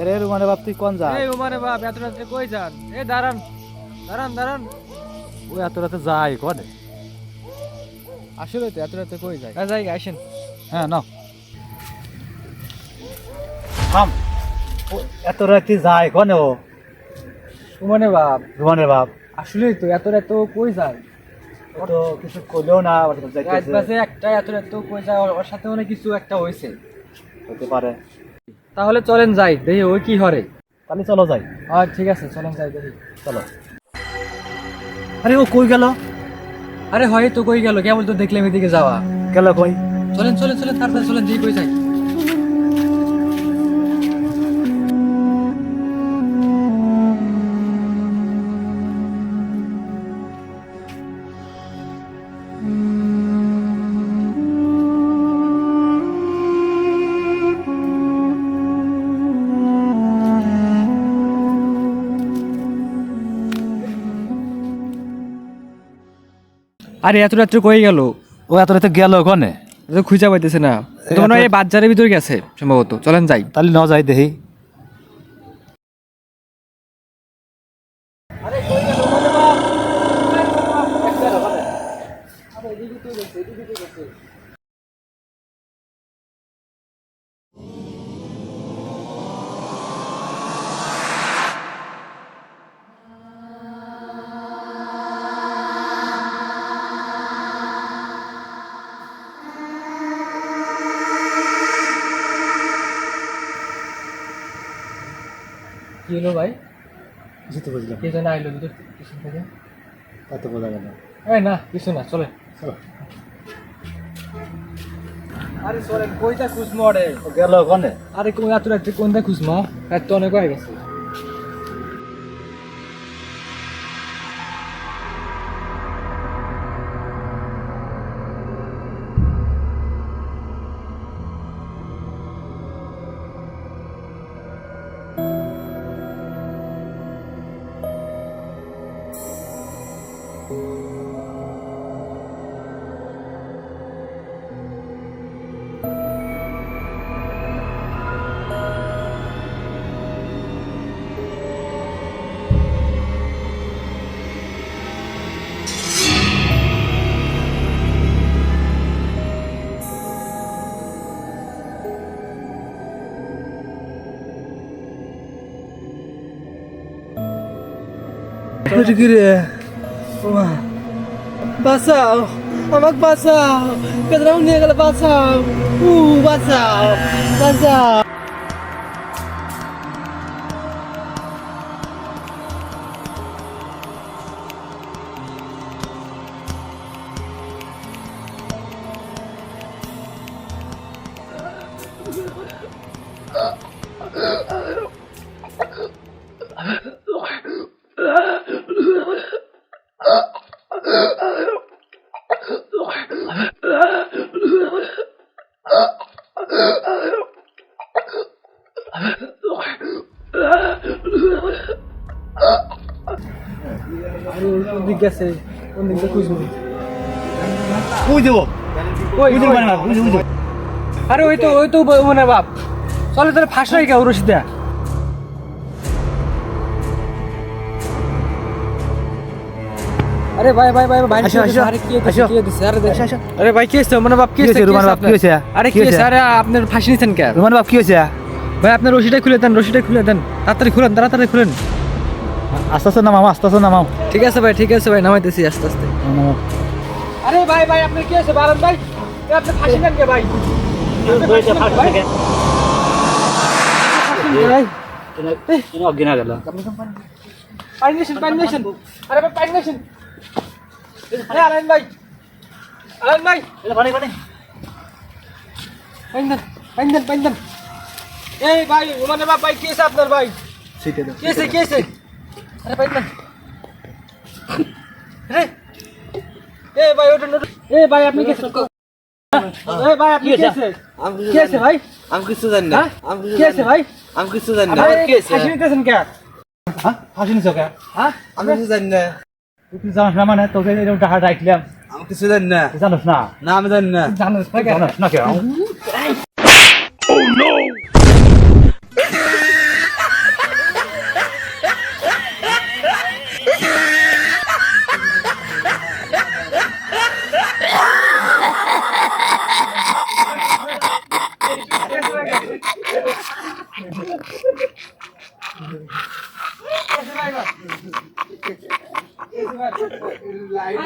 এরে রুমানে বাপ তুই কোন যা? এই রুমানে বাপ এত রাতে কই যান? এই দাঁড়ান দাঁড়ান দাঁড়ান। ও এত রাতে যায় কোনে? আসলে তো এত রাতে কই যায়? যাই আসেন। হ্যাঁ নাও থাম। ও এত রাতে যায় কোনে? ও রুমানে বাপ রুমানের বাপ আসলে তো এত রাতে কই যায়? ও তো কিছু করলেও না, ওর কাছে রাত যাইতেছে। বাজে একটা, এত রাতে কই যায়? ওর সাথে অনেক কিছু একটা হয়েছে। হতে পারে। তাহলে চলেন যাই দেখি ওই কি হরে। তাহলে চলো যাই। ঠিক আছে চলেন যাই দেখি। চলো। আরে ও কই গেল? আরে হয় তো কই গেল? কেবল তো দেখলাম এদিকে যাওয়া। গেল কই? চলেন চলেন চলেন তাড়াতাড়ি চলেন, যেই কই যাই। আরে এত রাত্রে কই গেল? ও এত রাতে গেল কোনে? তো খুঁজে পাইতেছে না। তো মনে হয় এই বাজারের ভিতরে গেছে সম্ভবত। চলেন যাই। তাহলে ন যাই দেখি। কি হলো ভাই? কিছু তো বুঝলাম কে যেন আইলো ভিতর পিছন থেকে? তা তো বোঝা গেল। এই না কিছু না, চলে। চলো। আরে চলেন, কইটা খুঁজমো আরে। ও গেল কোনে? আরে কোন এত রাত্রে কোনটা খুঁজমো? রাত তো অনেক হয়ে গেছে। কি রে? বাঁচাও আমাকে, বাঁচাও, পেদরাও নিয়ে গেলে বাঁচাও। বাঁচাও বাঁচাও। আরে কোন দিক গেছে? কোন দিক দিয়ে খুঁজবো? কই দেব? কই বুঝতে পারি না, বুঝতে বুঝতে। আরে ওই তো মনে বাপ। চলে তাহলে ফাঁস হয়ে গেল রশিদা। আরে ভাই ভাই ভাই ভাই, আসো, আসো, আরে কি হইছে, আসো। কি হইছে? আরে দেখ। আসো, আসো। আরে ভাই কি হইছে মনে বাপ? কি কি হইছে হইছে রুমান বাপ, আপনার? কি হইছে? আরে কি কি হইছে? হইছে? আরে আপনার ফাঁসি নিছেন কে? রুমান বাপ কি হয়েছে? ভাই আপনার রশিটা খুলে দেন, রশিটা খুলে দেন। তাড়াতাড়ি খুলেন, তাড়াতাড়ি খুলেন। আস্তে আস্তে নামাও, আস্তে আস্তে নামাও। ঠিক আছে ভাই, ঠিক আছে ভাই, নামাইতেছি আস্তে আস্তে। নামাও। আরে ভাই ভাই আপনার কি হইছে? বারণ ভাই, আপনি ফাঁসি নেন কে ভাই? ভাই অজ্ঞান গেল। পানি নেছেন, পানি নেছেন। আরে ভাই পানি নেছেন। আরে আলাইন ভাই, আলাইন ভাই, পানি পানি। পানি দেন, পানি দেন, পানি দেন। এই ভাই রুমানের বাপ ভাই, কি হয়েছে আপনার ভাই? সিটে দাও। কি হয়েছে, কি হয়েছে? আরে পানি দেন। আরে এই ভাই ওটা নোট। এই ভাই আপনি কি হয়েছে? এই ভাই আপনি কি হয়েছে? কি হয়েছে ভাই? আমি কিছু জানি না। হ্যাঁ? কি হয়েছে ভাই? আমি কিছু জানি না। আরে ফাঁসি নিতেছেন কে? হ্যাঁ ফাঁসি নিছো কে? হ্যাঁ? আমি কিছু জানি না। তুই জানিস না মানে তোকে এরকম টাকা রাখলাম, আমি কিছু জানি না। তুই জানিস না? না আমি জানি না। জানোস না কে? জানিস না কে? লাইট